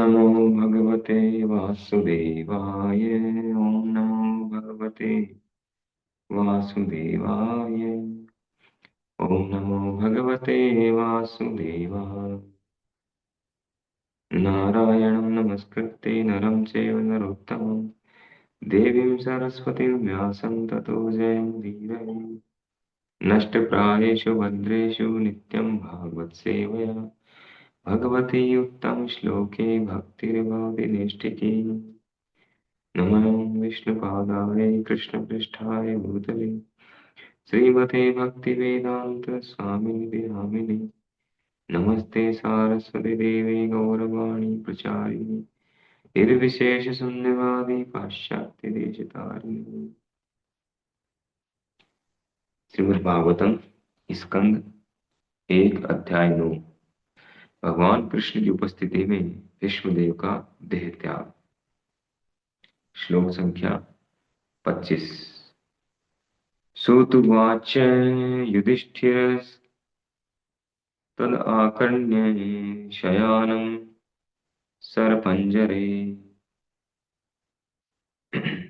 नमो भगवते वासुदेवाय। ओम नमो भगवते वासुदेवाय। ओम नमो भगवते वासुदेवाय। नारायणं नमस्कृत्य नरं चैव नरोत्तमं देवीं सरस्वतीं व्यासं ततो जयमुदीरये। नष्टप्रायेषु भद्रेषु नित्यं भागवत सेवया भगवती उत्तमश्लोके भक्तिर्भवति नैष्ठिकी। नमः विष्णुपादाय कृष्णपृष्ठाय भूतले श्रीमते भक्तिवेदान्त स्वामिनिधि नामिने। नमस्ते सारस्वती देवी गौरवाणी प्रचारिणे निर्विशेष शून्यवादी पाश्चात्य देशतारिणे। श्रीमद् भागवतम स्कंद 1 अध्याय 9। भगवान कृष्ण की उपस्थिति में भीष्मदेव का देह त्याग। श्लोक संख्या 25। सूतुवाच युधिष्ठिरस्तदाकर्ण्य शयानं सरपञ्जरे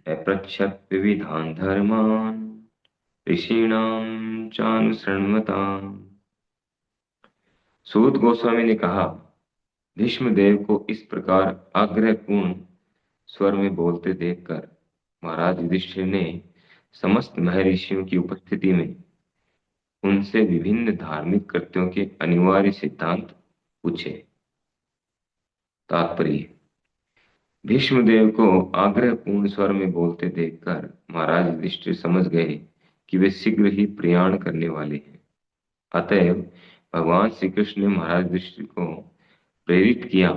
अपृच्छत् विविधान् धर्मान् ऋषीणां चानुशृण्वताम्। सूत गोस्वामी ने कहा, भीष्मदेव को इस प्रकार आग्रहपूर्ण स्वर में बोलते देखकर महाराज युधिष्ठिर ने समस्त महर्षियों की उपस्थिति में उनसे विभिन्न धार्मिक कृत्यों के अनिवार्य सिद्धांत पूछे। तात्पर्य: भीष्मदेव को आग्रहपूर्ण स्वर में बोलते देखकर महाराज युधिष्ठिर समझ गए कि वे शीघ्र ही प्रयाण करने वाले हैं। अतएव भगवान श्री कृष्ण ने महाराज युधिष्ठिर को प्रेरित किया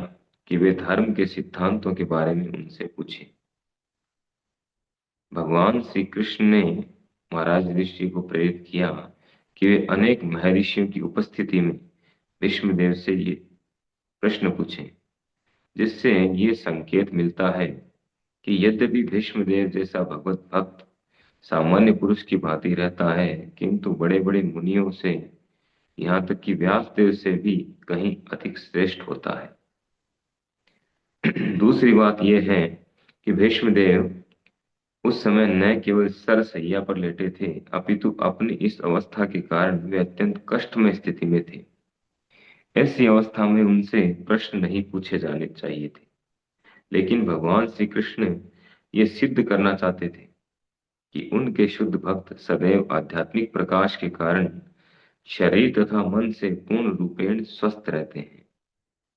कि वे धर्म के सिद्धांतों के बारे में उनसे पूछें। भगवान श्री कृष्ण ने महाराज युधिष्ठिर को प्रेरित किया कि वे अनेक महर्षियों की उपस्थिति में भीष्मदेव से ये प्रश्न पूछें, जिससे ये संकेत मिलता है कि यद्यपि भीष्मदेव जैसा भगवत भक्त सामान्य पुरुष की भांति रहता है, किंतु बड़े बड़े मुनियों से, यहाँ तक कि व्यासदेव से भी कहीं अधिक श्रेष्ठ होता है। दूसरी बात यह है कि भीष्मदेव उस समय न केवल सरसैया पर लेटे थे, अपितु अपनी इस अवस्था के कारण वे अत्यंत कष्टमय स्थिति में थे। ऐसी अवस्था में उनसे प्रश्न नहीं पूछे जाने चाहिए थे, लेकिन भगवान श्री कृष्ण ये सिद्ध करना चाहते थे कि उनके शुद्ध भक्त सदैव आध्यात्मिक प्रकाश के कारण शरीर तथा मन से पूर्ण रूपेण स्वस्थ रहते हैं।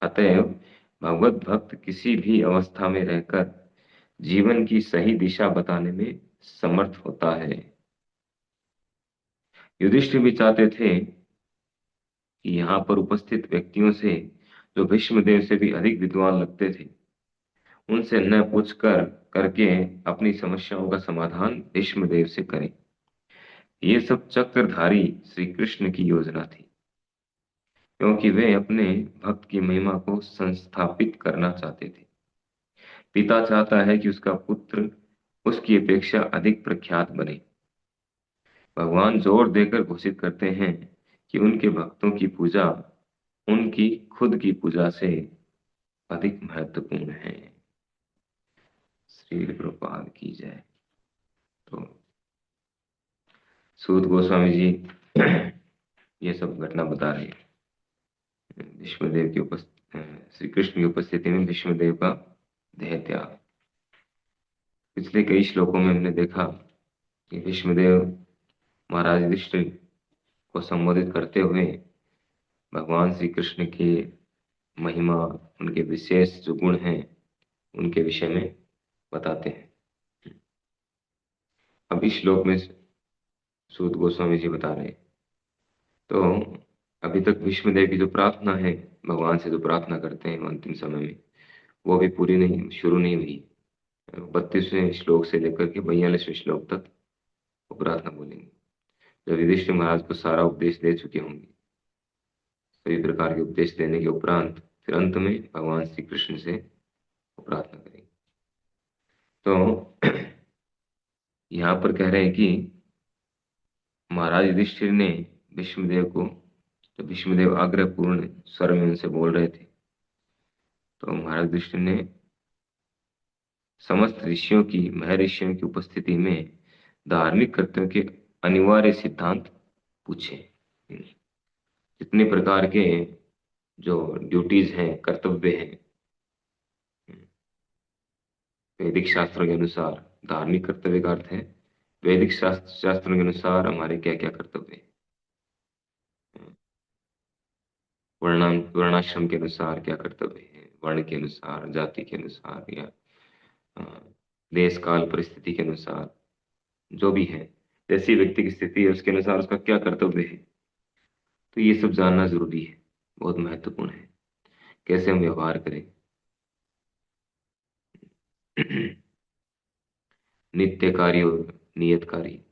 अतएव भगवत भक्त किसी भी अवस्था में रहकर जीवन की सही दिशा बताने में समर्थ होता है। युधिष्ठिर भी चाहते थे कि यहाँ पर उपस्थित व्यक्तियों से, जो भीष्मदेव से भी अधिक विद्वान लगते थे, उनसे न पूछकर करके अपनी समस्याओं का समाधान भीष्मदेव से करें। ये सब चक्रधारी श्री कृष्ण की योजना थी, क्योंकि वे अपने भक्त की महिमा को संस्थापित करना चाहते थे। पिता चाहता है कि उसका पुत्र उसकी अपेक्षा अधिक प्रख्यात बने। भगवान जोर देकर घोषित करते हैं कि उनके भक्तों की पूजा उनकी खुद की पूजा से अधिक महत्वपूर्ण है। श्री प्रभुपाद की जय। तो सूत गोस्वामी जी ये सब घटना बता रहे हैं। भीष्मदेव की श्री कृष्ण की उपस्थिति में भीष्मदेव का देह त्याग। पिछले कई श्लोकों में हमने देखा कि भीष्मदेव महाराज युधिष्ठिर को संबोधित करते हुए भगवान श्री कृष्ण की महिमा, उनके विशेष जो गुण हैं, उनके विषय में बताते हैं। अब इस श्लोक में सूत गोस्वामी जी बता रहे हैं, तो अभी तक भीष्मदेव की जो प्रार्थना है, भगवान से जो प्रार्थना करते हैं अंतिम समय में, वो भी पूरी नहीं, शुरू नहीं हुई। 32वें श्लोक से लेकर के 42वें श्लोक तक वो प्रार्थना बोलेंगे। जब युधिष्ठिर महाराज को सारा उपदेश दे चुके होंगे, सभी प्रकार के उपदेश देने के उपरांत फिर अंत में भगवान श्री कृष्ण से वो प्रार्थना करेंगे। तो यहाँ पर कह रहे हैं कि महाराज युधिष्ठिर ने भीष्मदेव को, तो भीष्मदेव आग्रहपूर्ण स्वर में उनसे बोल रहे थे तो महाराज कृष्ण ने समस्त ऋषियों की, महर्षियों की उपस्थिति में धार्मिक कर्तव्यों के अनिवार्य सिद्धांत पूछे। जितने प्रकार के जो ड्यूटीज हैं, कर्तव्य हैं, वैदिक शास्त्रों के अनुसार, धार्मिक कर्तव्य का अर्थ है वैदिक शास्त्रों के अनुसार हमारे क्या क्या कर्तव्य हैं। वर्णाश्रम के अनुसार क्या कर्तव्य है, वर्ण के अनुसार, जाति के अनुसार, या अ, देश काल परिस्थिति के अनुसार, जो भी है, जैसी व्यक्ति की स्थिति है उसके अनुसार उसका क्या कर्तव्य है। तो ये सब जानना जरूरी है, बहुत महत्वपूर्ण है, कैसे हम व्यवहार करें। नित्य कार्य और नियत कार्य।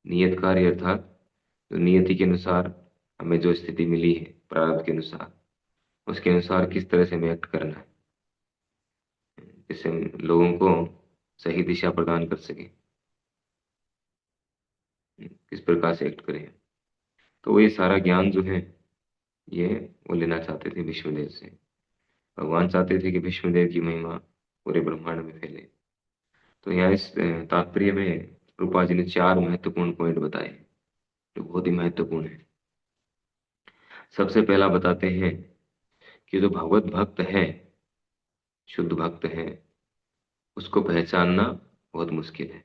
नियत कार्य अर्थात जो नियति के अनुसार हमें जो स्थिति मिली है, प्रारब्ध के अनुसार, उसके अनुसार किस तरह से हमें एक्ट करना है, जिससे हम लोगों को सही दिशा प्रदान कर सके, किस प्रकार से एक्ट करें। तो ये सारा ज्ञान जो है, ये वो लेना चाहते थे विष्णुदेव से। भगवान चाहते थे कि विष्णुदेव की महिमा पूरे ब्रह्मांड में फैले। तो यहाँ इस तात्पर्य में रूपा जी ने 4 महत्वपूर्ण पॉइंट बताए, जो बहुत ही महत्वपूर्ण है। सबसे पहला बताते हैं कि जो भगवत भक्त है, शुद्ध भक्त है, उसको पहचानना बहुत मुश्किल है।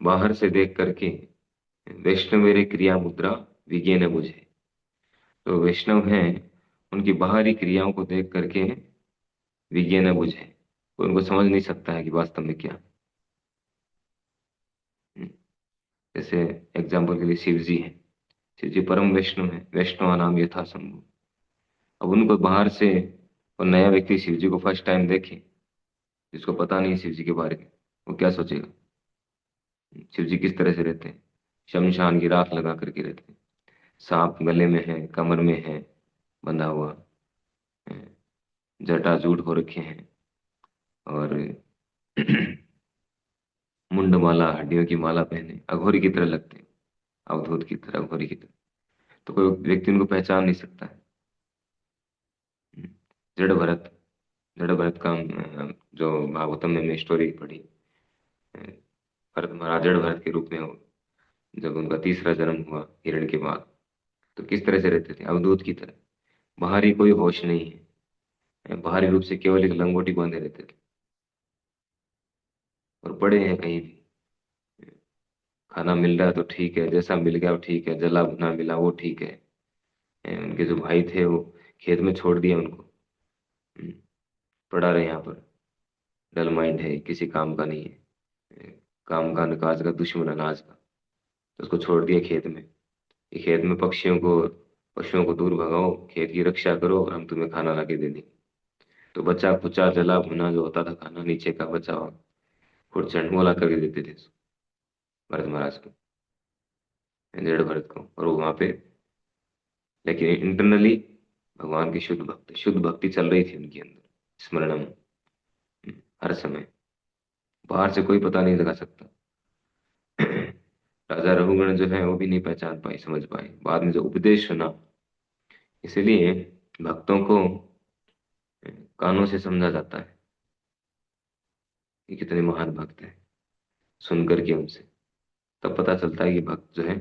बाहर से देख करके वैष्णव मेरे क्रिया मुद्रा विज्ञे न बुझे। तो वैष्णव हैं, उनकी बाहरी क्रियाओं को देख करके विज्ञे न बुझे, उनको समझ नहीं सकता है कि वास्तव में क्या। हम्म, जैसे एग्जाम्पल के लिए शिव जी हैं। शिव जी परम वैष्णव है, वैष्णव नाम यथा संभव। अब उनको बाहर से और नया व्यक्ति शिव जी को फर्स्ट टाइम देखे, जिसको पता नहीं है शिव जी के बारे में, वो क्या सोचेगा? शिव जी किस तरह से रहते हैं? शमशान की राख लगा करके रहते हैं, सांप गले में है, कमर में है बंधा हुआ, जटाजूट हो रखे हैं, और मुंडमाला, हड्डियों की माला पहने, अघोरी की तरह लगते हैं, अवधूत की तरह, अघोरी की तरह। तो कोई व्यक्ति उनको पहचान नहीं सकता है। जड़ भरत, जड़ भरत का जो भागवतम में हमने स्टोरी पढ़ी, अ, भरत महाराज जड़ भरत के रूप में हो, जब उनका तीसरा जन्म हुआ हिरण के बाद, तो किस तरह से रहते थे? अवधूत की तरह, बाहरी कोई होश नहीं है, बाहरी रूप से केवल एक लंगोटी बांधे रहते थे, और पड़े हैं कहीं भी। खाना मिल रहा है तो ठीक है, जैसा मिल गया वो ठीक है, जला भुना मिला वो ठीक है। उनके जो भाई थे वो खेत में छोड़ दिया उनको, हम्म, पड़ा रहे यहाँ पर, डल माइंड है, किसी काम का नहीं है, काम का न काज का, दुश्मन अनाज का। तो उसको छोड़ दिया खेत में, कि खेत में पशुओं को दूर भगाओ, खेत की रक्षा करो, और हम तुम्हें खाना ला के दे देंगे। तो बचा खुचा जला भुना जो होता था खाना, नीचे का बचा हुआ खुरचन, वो ला करके देते थे भरत महाराज को, जड़ भरत को, और वो वहां पे, लेकिन इंटरनली भगवान की शुद्ध भक्ति चल रही थी उनके अंदर, स्मरणम, हर समय। बाहर से कोई पता नहीं लगा सकता। राजा रघुगण जो है वो भी नहीं पहचान पाई, समझ पाए, बाद में जो उपदेश सुना। इसलिए भक्तों को कानों से समझा जाता है कि कितने महान भक्त हैं, सुन करके उनसे तब पता चलता है कि भक्त जो है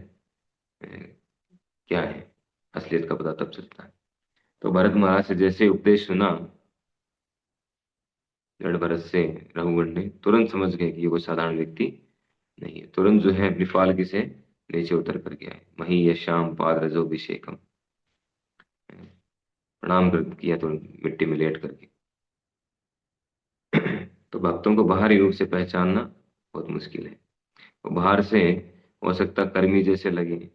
क्या है, असलियत का पता तब चलता है। तो भरत महाराज से जैसे उपदेश सुना, जड़ भरत से रघुगण ने तुरंत समझ गए कि ये कोई साधारण व्यक्ति नहीं है। तुरंत जो है अपनी पालकी से नीचे उतर कर गया है, मही यशाम पाद रजोभिषेकम, प्रणाम कर किया तुरंत मिट्टी में लेट करके। तो भक्तों को बाहरी रूप से पहचानना बहुत मुश्किल है। वो बाहर से हो सकता कर्मी जैसे लगे,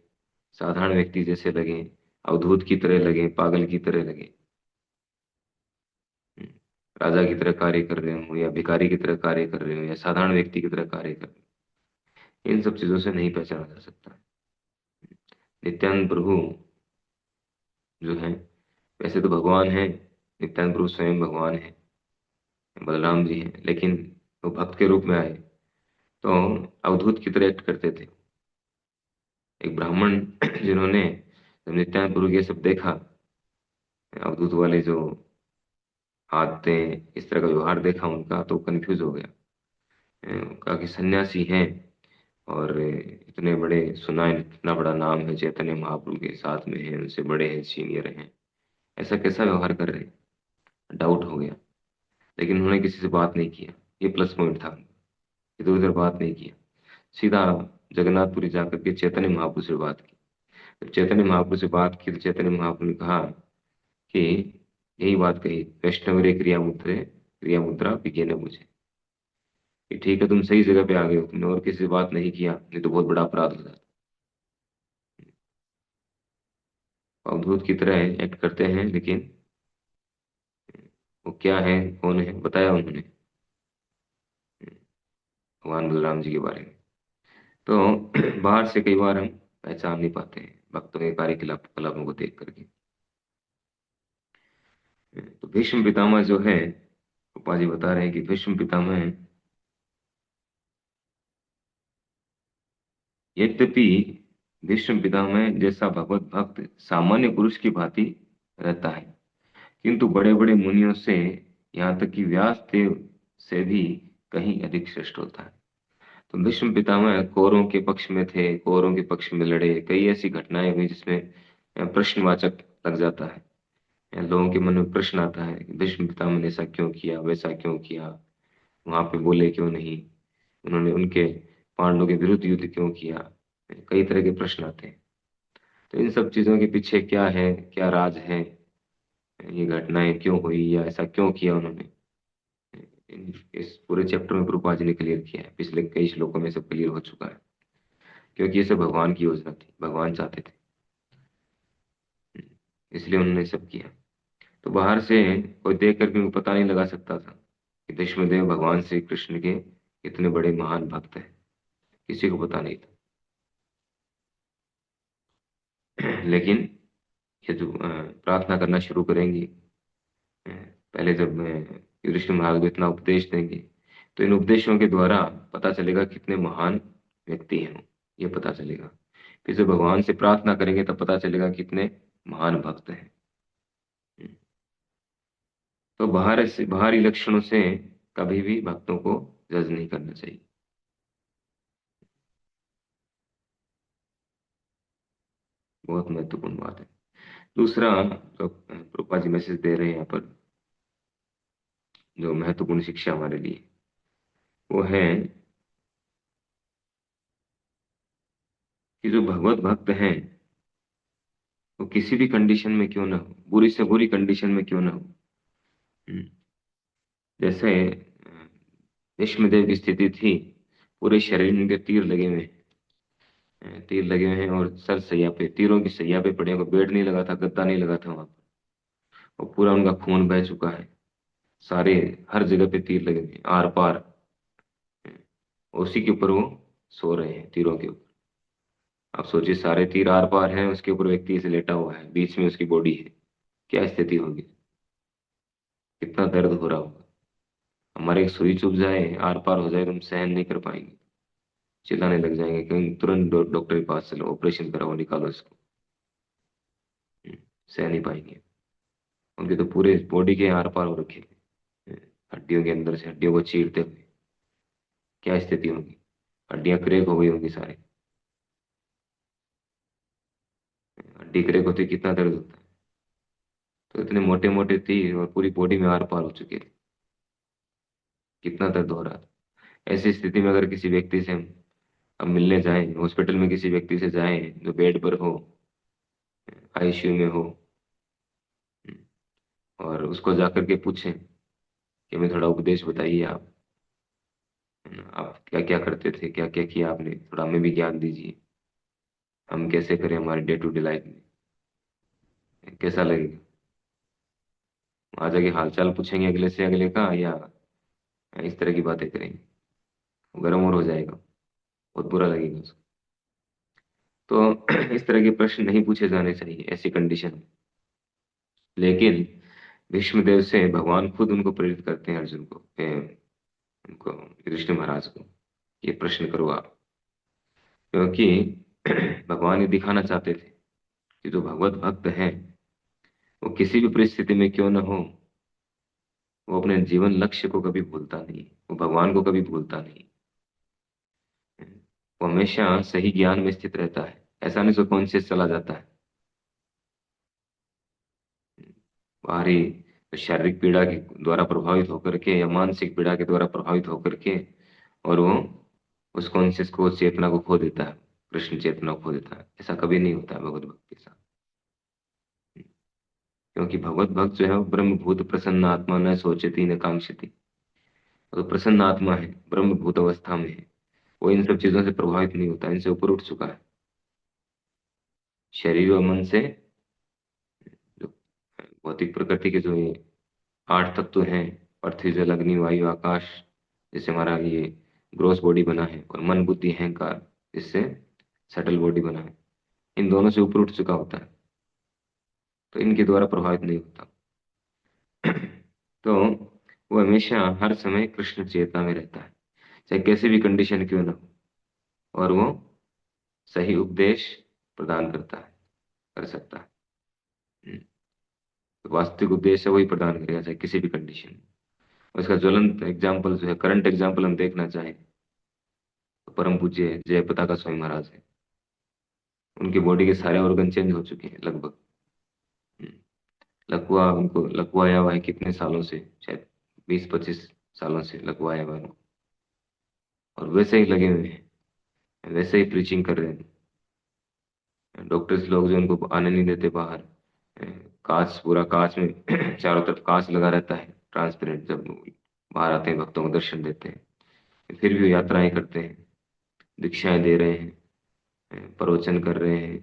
साधारण व्यक्ति जैसे लगे, अवधूत की तरह लगे, पागल की तरह लगे, राजा की तरह कार्य कर रहे हो, या भिखारी की तरह कार्य कर रहे हो, या साधारण व्यक्ति की तरह कार्य कर रहे हो, इन सब चीजों से नहीं पहचाना जा सकता। नित्यानंद प्रभु जो है, वैसे तो भगवान है, नित्यानंद प्रभु स्वयं भगवान है, बलराम जी हैं, लेकिन वो भक्त के रूप में आए तो अवधूत की तरह एक्ट करते थे। एक ब्राह्मण जिन्होंने जब नित्यानंद प्रभु ये सब देखा, अवधूत वाले जो हाथ दें, इस तरह का व्यवहार देखा उनका तो कंफ्यूज हो गया। कहा कि सन्यासी हैं और इतने बड़े, सुना है इतना बड़ा नाम है, चैतन्य महाप्रभु के साथ में है, उनसे बड़े हैं, सीनियर हैं, ऐसा कैसा व्यवहार कर रहे हैं। डाउट हो गया। लेकिन उन्होंने किसी से बात नहीं किया, ये प्लस पॉइंट था। इधर उधर बात नहीं किया, सीधा जगन्नाथपुरी जाकर के चैतन्य महाप्रभु से बात की। जब चैतन्य महाप्रभु से बात की तो चैतन्य महाप्रभु ने कहा कि यही बात कही, वैष्णवरे क्रिया मुद्रा विज्ञान मुझे, कि ठीक है तुम सही जगह पे आ गए हो, तुमने और किसी से बात नहीं किया, नहीं तो बहुत बड़ा अपराध हो जाता। अवधूत की तरह एक्ट करते हैं, लेकिन वो क्या है, कौन है, बताया उन्होंने भगवान बलराम जी के बारे में। तो बाहर से कई बार हम पहचान नहीं पाते हैं भक्तों के कार्यकलापों को देख करके। तो भीष्म पितामह जो है, रूपा जी बता रहे हैं कि भीष्म पितामह यद्यपि भीष्म पितामह जैसा भगवत भक्त सामान्य पुरुष की भांति रहता है, किंतु बड़े बड़े मुनियों से, यहाँ तक कि व्यास देव से भी कहीं अधिक श्रेष्ठ होता है। तो भीष्म पितामह कौरवों के पक्ष में थे, कौरवों के पक्ष में लड़े, कई ऐसी घटनाएं हुई जिसमें प्रश्नवाचक लग जाता है। लोगों के मन में प्रश्न आता है कि भीष्म पितामह ने ऐसा क्यों किया, वैसा क्यों किया, वहां पे बोले क्यों नहीं, उन्होंने उनके पांडवों के विरुद्ध युद्ध क्यों किया। कई तरह के प्रश्न आते हैं। तो इन सब चीजों के पीछे क्या है, क्या राज है, ये घटनाएं क्यों हुई या ऐसा क्यों किया उन्होंने, इस पूरे चैप्टर में प्रभुपाद जी ने क्लियर किया है। पिछले कई श्लोकों में सब क्लियर हो चुका है, क्योंकि ये सब भगवान की योजना थी, भगवान चाहते थे, इसलिए उन्होंने सब किया। तो बाहर से कोई देख करके उनको पता नहीं लगा सकता था कि भीष्मदेव भगवान श्री कृष्ण के इतने बड़े महान भक्त हैं, किसी को पता नहीं था। लेकिन ये जो प्रार्थना करना शुरू करेंगी, पहले जब युधिष्ठिर महाराज को इतना उपदेश देंगे, तो इन उपदेशों के द्वारा पता चलेगा कितने महान व्यक्ति हैं वो, ये पता चलेगा। फिर जब भगवान से प्रार्थना करेंगे तब पता चलेगा कितने महान भक्त हैं। तो बाहरी लक्षणों से कभी भी भक्तों को जज नहीं करना चाहिए। बहुत महत्वपूर्ण बात है। दूसरा, जो रूपा जी मैसेज दे रहे हैं यहाँ पर, जो महत्वपूर्ण शिक्षा हमारे लिए, वो है कि जो भगवत भक्त हैं वो किसी भी कंडीशन में क्यों ना हो, बुरी से बुरी कंडीशन में क्यों ना हो। हम्म, जैसे भीष्मदेव की स्थिति थी, पूरे शरीर में उनके तीर लगे हुए हैं, तीर लगे हुए हैं, और सर सैया पे, तीरों की सैया पे पड़े हैं, कोई बेड नहीं लगा था, गद्दा नहीं लगा था वहां पर, और पूरा उनका खून बह चुका है, सारे, हर जगह पे तीर लगे हुए हैं, आर पार। उसी के ऊपर वो सो रहे हैं, तीरों के ऊपर। आप सोचिए, सारे तीर आर पार हैं, उसके ऊपर व्यक्ति ऐसे लेटा हुआ है, बीच में उसकी बॉडी है, क्या स्थिति होगी, कितना दर्द हो रहा होगा। हमारे एक सुई चुभ जाए, आर पार हो जाए तो हम सहन नहीं कर पाएंगे, चिल्लाने लग जाएंगे, कहीं तुरंत डॉक्टर के पास चलो, ऑपरेशन कराओ, निकालो इसको। हम्म, सह नहीं पाएंगे। उनके तो पूरे बॉडी के आर पार हो रखे हैं, हड्डियों के अंदर से हड्डियों को चीरते हुए, क्या स्थिति होगी, हड्डियां क्रैक हो गई होंगी सारे। हड्डी क्रैक होती कितना दर्द होता है। तो इतने मोटे मोटे तीर और पूरी बॉडी में आर पार हो चुके थे, कितना दर्द हो रहा था। ऐसी स्थिति में अगर किसी व्यक्ति से हम मिलने जाएं, हॉस्पिटल में किसी व्यक्ति से जाएं जो बेड पर हो, आईसीयू में हो, और उसको जाकर के पूछें कि हमें थोड़ा उपदेश बताइए आप क्या क्या करते थे, क्या क्या किया आपने, थोड़ा हमें भी ज्ञान दीजिए, हम कैसे करें हमारे डे टू डे लाइफ में, कैसा लगेगा। वहां जाके हालचाल पूछेंगे अगले से, अगले का, या इस तरह की बातें करेंगे, वो गर्म और हो जाएगा, बहुत बुरा लगेगा उसको। तो इस तरह के प्रश्न नहीं पूछे जाने चाहिए ऐसी कंडीशन में। लेकिन भीष्मदेव से भगवान खुद उनको प्रेरित करते हैं, अर्जुन को, उनको, युधिष्ठिर महाराज को, ये प्रश्न करो आप, क्योंकि भगवान ये दिखाना चाहते थे कि जो भगवत भक्त हैं वो किसी भी परिस्थिति में क्यों न हो, वो अपने जीवन लक्ष्य को कभी भूलता नहीं, वो भगवान को कभी भूलता नहीं। वो हमेशा सही ज्ञान में स्थित रहता है, ऐसा नहीं सो कॉन्शियस चला जाता है बाहरी शारीरिक पीड़ा के द्वारा प्रभावित होकर के या मानसिक पीड़ा के द्वारा प्रभावित होकर के, और वो उस कॉन्शियस को, चेतना को खो देता है, कृष्ण चेतना को खो देता है। ऐसा कभी नहीं होता है भगवत भक्त के साथ। क्योंकि भगवत भक्त जो है वो ब्रह्मभूत प्रसन्न आत्मा, न सोचती न कांक्षती। वो तो प्रसन्न आत्मा है, ब्रह्मभूत अवस्था में है, वो इन सब चीजों से प्रभावित नहीं होता, इनसे ऊपर उठ चुका है। शरीर और मन से, जो भौतिक प्रकृति के जो ये 8 तत्व हैं, पृथ्वी जल अग्नि वायु आकाश, जिससे हमारा ये ग्रोस बॉडी बना है, और मन बुद्धि अहंकार, जिससे सटल बॉडी बना है, इन दोनों से ऊपर उठ चुका होता है, तो इनके द्वारा प्रभावित नहीं होता। तो वो हमेशा हर समय कृष्ण चेतना में रहता है, चाहे कैसी भी कंडीशन क्यों ना हो, और वो सही उपदेश प्रदान करता है, कर सकता है। हम्म, तो वास्तविक उपदेश है वही प्रदान करेगा, चाहे किसी भी कंडीशन में। और इसका ज्वलंत एग्जाम्पल जो है, करंट एग्जाम्पल हम देखना चाहें, तो परम पूज्य जय पताका स्वामी महाराज है। उनकी बॉडी के सारे ऑर्गन चेंज हो चुके हैं लगभग। हम्म, लकवा उनको लकवाया हुआ है कितने सालों से, शायद 20-25 सालों से लकवाया हुआ है उनको। और वैसे ही लगे हुए हैं, वैसे ही प्रीचिंग कर रहे हैं। डॉक्टर्स लोग जो उनको आने नहीं देते बाहर, कांच, पूरा कांच में चारों तरफ कांच लगा रहता है ट्रांसपेरेंट, जब बाहर आते हैं भक्तों को दर्शन देते हैं, फिर भी वो यात्राएं करते हैं, दीक्षाएं दे रहे हैं, प्रवचन कर रहे हैं,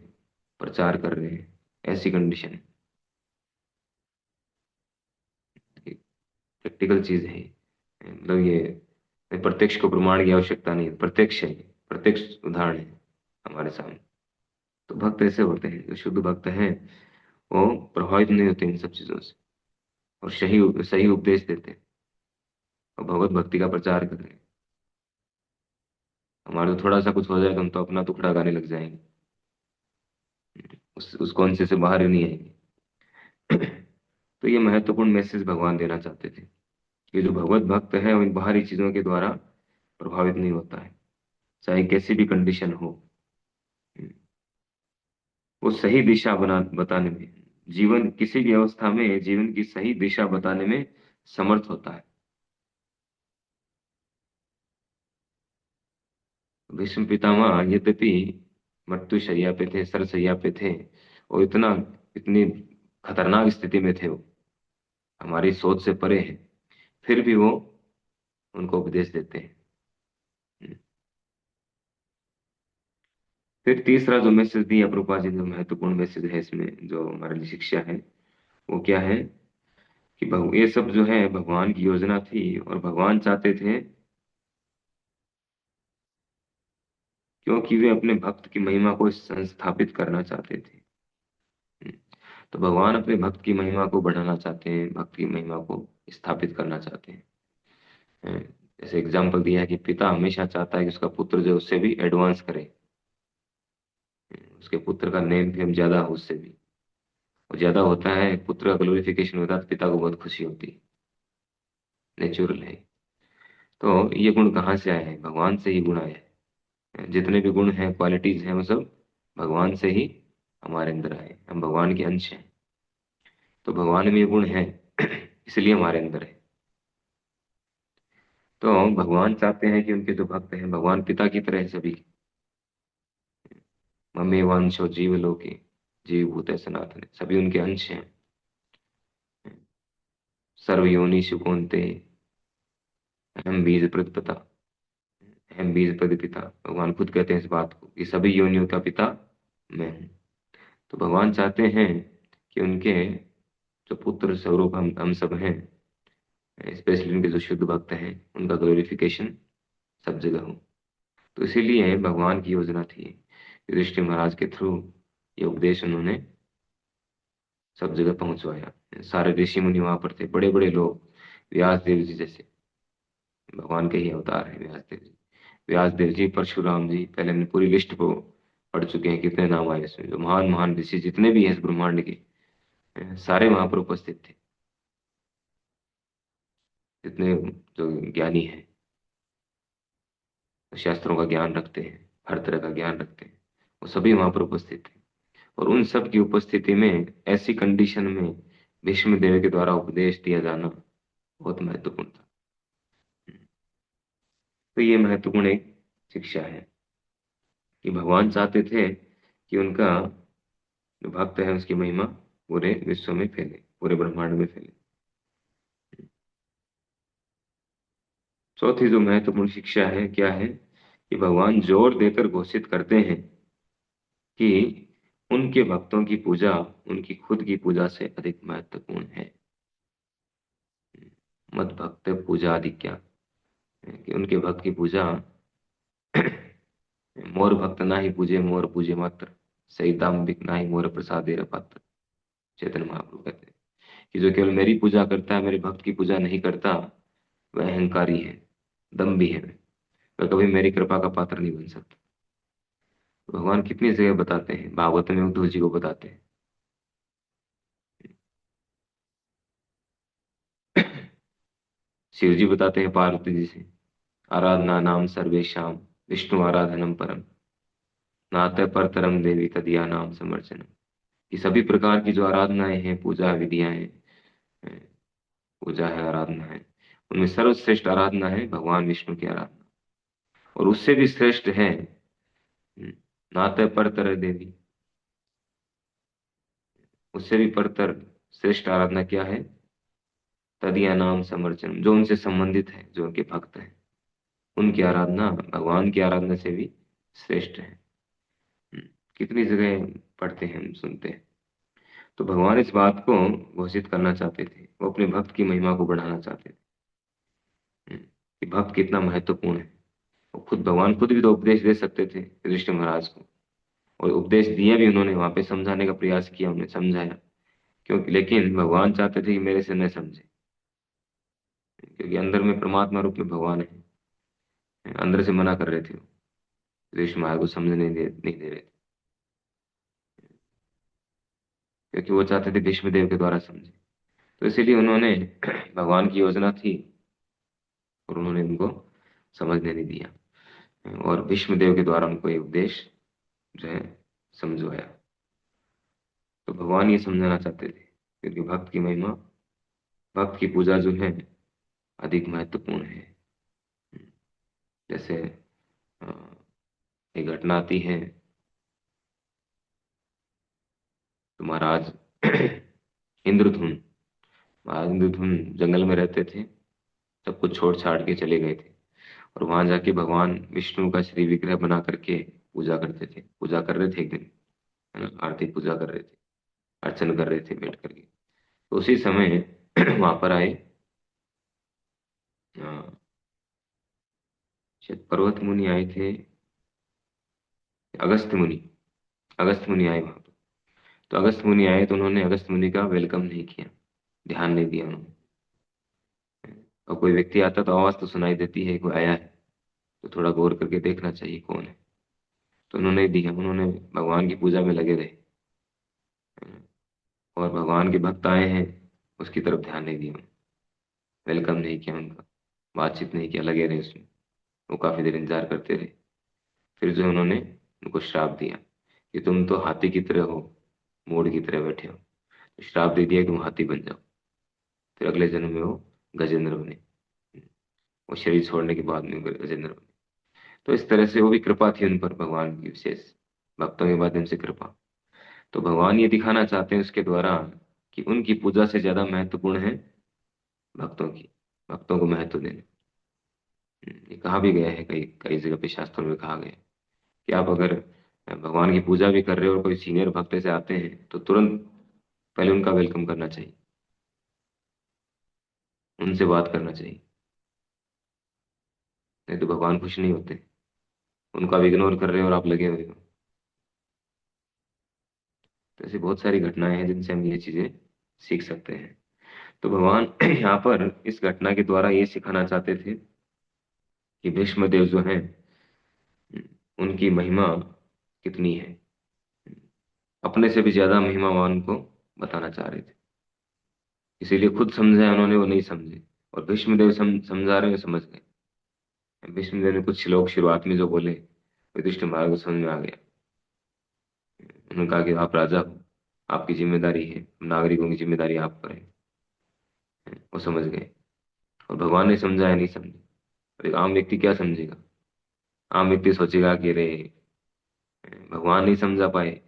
प्रचार कर रहे हैं। ऐसी कंडीशन है, प्रैक्टिकल चीज है। मतलब ये प्रत्यक्ष को प्रमाण की आवश्यकता नहीं है, प्रत्यक्ष है, प्रत्यक्ष उदाहरण है हमारे सामने। तो भक्त ऐसे होते हैं, जो शुद्ध भक्त हैं, वो प्रभावित नहीं होते इन सब चीजों से, और सही सही उपदेश देते हैं, और भगवत भक्ति का प्रचार कर रहे हैं। हमारे तो थोड़ा सा कुछ हो जाएगा, हम तो अपना टुकड़ा गाने लग जाएंगे, उस कॉन्शियस से बाहर ही नहीं आएंगे। तो ये महत्वपूर्ण मैसेज भगवान देना चाहते थे, कि जो भगवत भक्त है वो इन बाहरी चीजों के द्वारा प्रभावित नहीं होता है, चाहे कैसी भी कंडीशन हो। वो सही दिशा बताने में, जीवन किसी भी अवस्था में जीवन की सही दिशा बताने में समर्थ होता है। भीष्म पितामह यद्यपि मृत्युशैया पे थे, सरसैया पे थे, और इतनी खतरनाक स्थिति में थे, वो हमारी सोच से परे हैं, फिर भी वो उनको उपदेश देते हैं। फिर तीसरा जो मैसेज दिया प्रभुपाद जी ने, जो महत्वपूर्ण मैसेज है इसमें, जो हमारे लिए शिक्षा है, वो क्या है, कि ये सब जो है भगवान की योजना थी, और भगवान चाहते थे, क्योंकि वे अपने भक्त की महिमा को संस्थापित करना चाहते थे। हम्म, तो भगवान अपने भक्त की महिमा को बढ़ाना चाहते हैं, भक्त की महिमा को स्थापित करना चाहते हैं। जैसे एग्जाम्पल दिया है कि पिता हमेशा चाहता है कि उसका पुत्र जो उससे भी एडवांस करे, उसके पुत्र का नेम फेम ज्यादा हो उससे भी, और ज्यादा होता है, पुत्र का ग्लोरिफिकेशन होता है, तो पिता को बहुत खुशी होती है, नेचुरल है। तो ये गुण कहाँ से आए हैं? भगवान से ही गुण आए हैं। जितने भी गुण हैं, क्वालिटीज हैं, वो सब भगवान से ही हमारे अंदर आए, हम भगवान के अंश हैं। तो भगवान में ये गुण है, इसलिए हमारे अंदर है। तो भगवान चाहते हैं कि उनके जो भक्त हैं, भगवान पिता की तरह है सभी। ममे वांशो जीव लोके, जीव भूत सनातन, सभी उनके अंश हैं। सर्व योनिषु कौन्ते, अहम बीज प्रदपिता, अहम बीज प्रदपिता। भगवान खुद कहते हैं इस बात को, कि सभी योनियों का पिता मैं हूँ। तो भगवान चाहते हैं कि उनके जो पुत्र स्वरूप हम सब हैं, स्पेशली उनके जो शुद्ध भक्त हैं, उनका ग्लोरिफिकेशन सब जगह हो। तो इसीलिए भगवान की योजना थी, युधिष्ठिर महाराज के थ्रू ये उपदेश उन्होंने सब जगह पहुंचवाया। सारे ऋषि मुनि वहां पर थे, बड़े बड़े लोग, व्यास देव जी जैसे, भगवान के ही अवतार है व्यास देव जी। व्यास देव जी, परशुराम जी, पहले हमने पूरी लिस्ट को पढ़ चुके हैं, कितने नाम आए इसमें, जो महान महान ऋषि जितने भी हैं इस ब्रह्मांड के, सारे वहां पर उपस्थित थे। जितने जो ज्ञानी हैं, शास्त्रों का ज्ञान रखते हैं, हर तरह का ज्ञान रखते हैं, वो सभी वहां पर उपस्थित थे। और उन सब की उपस्थिति में, ऐसी कंडीशन में भीष्म देव के द्वारा उपदेश दिया जाना बहुत महत्वपूर्ण था। तो ये महत्वपूर्ण एक शिक्षा है कि भगवान चाहते थे कि उनका जो भक्त है उसकी महिमा पूरे विश्व में फैले, पूरे ब्रह्मांड में फैले। चौथी जो महत्वपूर्ण शिक्षा है क्या है, कि भगवान जोर देकर घोषित करते हैं कि उनके भक्तों की पूजा उनकी खुद की पूजा से अधिक महत्वपूर्ण है। मत भक्त पूजा अधिक क्या, कि उनके भक्त की पूजा मोर भक्त ना ही पूजे मोर पूजे मात्र, सही दाम्भिक ना ही मोर प्रसादे पात्र। चैतन्य महाप्रभु कहते हैं कि जो केवल मेरी पूजा करता है, मेरे भक्त की पूजा नहीं करता, वह अहंकारी है, दम्भी है, वह कभी मेरी कृपा का पात्र नहीं बन सकता। भगवान कितनी जगह बताते हैं, भागवत में उद्धव जी को बताते हैं। शिव जी बताते हैं पार्वती जी से, आराधना नाम सर्वेशाम विष्णु आराधनम परम, नाते परतरम देवी तदिया नाम समर्चनम। कि सभी प्रकार की जो आराधनाएं हैं, पूजा विधियां हैं, पूजा है, आराधना है, उनमें सर्वश्रेष्ठ आराधना है भगवान विष्णु की आराधना। और उससे भी श्रेष्ठ है नाते परतर देवी, उससे भी परतर श्रेष्ठ आराधना क्या है, तदिया नाम समर्चन, जो उनसे संबंधित है, जो उनके भक्त हैं, उनकी आराधना भगवान की आराधना से भी श्रेष्ठ है। हम्म, कितनी जगह पढ़ते हैं, हम सुनते हैं। तो भगवान इस बात को घोषित करना चाहते थे, वो अपने भक्त की महिमा को बढ़ाना चाहते थे। कि भक्त कितना महत्वपूर्ण है। वो खुद भगवान खुद भी तो उपदेश दे सकते थे युधिष्ठिर महाराज को, और उपदेश दिए भी उन्होंने, वहां पे समझाने का प्रयास किया, उन्हें समझाया। क्योंकि लेकिन भगवान चाहते थे कि मेरे से न समझे, क्योंकि अंदर में परमात्मा रूप में भगवान है, अंदर से मना कर रहे थे वो, युधिष्ठिर महाराज को समझने नहीं दे रहे थे, क्योंकि वो चाहते थे भीष्म देव के द्वारा समझे। तो इसीलिए उन्होंने भगवान की योजना थी और उन्होंने उनको समझने नहीं दिया, और भीष्म देव के द्वारा उनको ये उपदेश जो है समझवाया। तो भगवान ये समझाना चाहते थे, क्योंकि भक्त की महिमा, भक्त की पूजा जो है अधिक महत्वपूर्ण है। जैसे अ, एक घटना आती है, तो महाराज इंद्रधुन, महाराज इंद्रधुन जंगल में रहते थे, सब कुछ छोड़ छाड़ के चले गए थे, और वहां जाके भगवान विष्णु का श्री विग्रह बना करके पूजा करते थे, पूजा कर रहे थे एक दिन, है ना, आरती पूजा कर रहे थे, अर्चन कर रहे थे बैठ करके। तो उसी समय वहां पर आए अ, शायद पर्वत मुनि आए थे, अगस्त्य मुनि, अगस्त्य मुनि आए वहां। तो अगस्त मुनि आए तो उन्होंने अगस्त मुनि का वेलकम नहीं किया, ध्यान नहीं दिया उन्होंने। और कोई व्यक्ति आता तो आवाज तो सुनाई देती है, कोई आया है, तो थोड़ा गौर करके देखना चाहिए कौन है। तो उन्होंने दिया, उन्होंने भगवान की पूजा में लगे रहे, और भगवान के भक्त आए हैं उसकी तरफ ध्यान नहीं दिया, वेलकम नहीं किया उनका, बातचीत नहीं किया, लगे रहे उसमें। वो काफी देर इंतजार करते रहे। फिर जो उन्होंने उनको श्राप दिया कि तुम तो हाथी की तरह हो, मूढ़ की तरह बैठे हो। तो श्राप दे दिया कि तुम हाथी बन जाओ। फिर अगले जन्म में वो गजेंद्र बने, वो शरीर छोड़ने के बाद में गजेंद्र बने। तो इस तरह से वो भी कृपा थी उन पर, भगवान की विशेष, भक्तों के माध्यम से कृपा। तो भगवान ये दिखाना चाहते हैं उसके द्वारा कि उनकी पूजा से ज्यादा महत्वपूर्ण है भक्तों की, भक्तों को महत्व देना। ये कहा भी गया है, कई कई जगह पे शास्त्रों में कहा गया है कि आप अगर भगवान की पूजा भी कर रहे हो और कोई सीनियर भक्त से आते हैं तो तुरंत पहले उनका वेलकम करना चाहिए, उनसे बात करना चाहिए, नहीं तो भगवान खुश नहीं होते। उनको आप इग्नोर कर रहे हो और आप लगे हुए हो। तो ऐसी बहुत सारी घटनाएं हैं जिनसे हम ये चीजें सीख सकते हैं। तो भगवान यहाँ पर इस घटना के द्वारा ये सिखाना चाहते थे कि भीष्म देव जो हैं, उनकी महिमा कितनी है, अपने से भी ज्यादा महिमावान को बताना चाह रहे थे। इसीलिए खुद समझे उन्होंने, वो नहीं समझे, और भीष्मदेव समझा रहे हो, समझ गए। भीष्मदेव ने कुछ श्लोक शुरुआत में जो बोले, युधिष्ठिर महाराज को समझ में आ गया। उन्होंने कहा कि आप राजा हो, आपकी जिम्मेदारी है, नागरिकों की जिम्मेदारी आप पर है। वो समझ गए। और भगवान ने समझाया, नहीं समझे। और एक आम व्यक्ति क्या समझेगा? आम व्यक्ति सोचेगा कि अरे भगवान नहीं समझा पाए,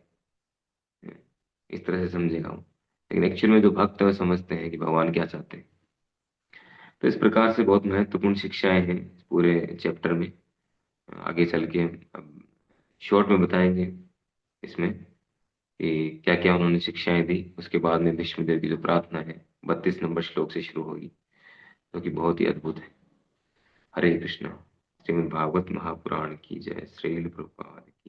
इस तरह से समझेगा वो। लेकिन एक्चुअल में जो भक्त है वो समझते हैं कि भगवान क्या चाहते हैं। तो इस प्रकार से बहुत महत्वपूर्ण शिक्षाएं हैं इस पूरे चैप्टर में। आगे चल के अब शॉर्ट में बताएंगे इसमें कि क्या क्या उन्होंने शिक्षाएं दी। उसके बाद में भीष्मदेव की जो प्रार्थना है 32 नंबर श्लोक से शुरू होगी, जो कि बहुत ही अद्भुत है। हरे कृष्णा। श्रीमद् भागवत महापुराण की जय। श्रील प्रभुपाद।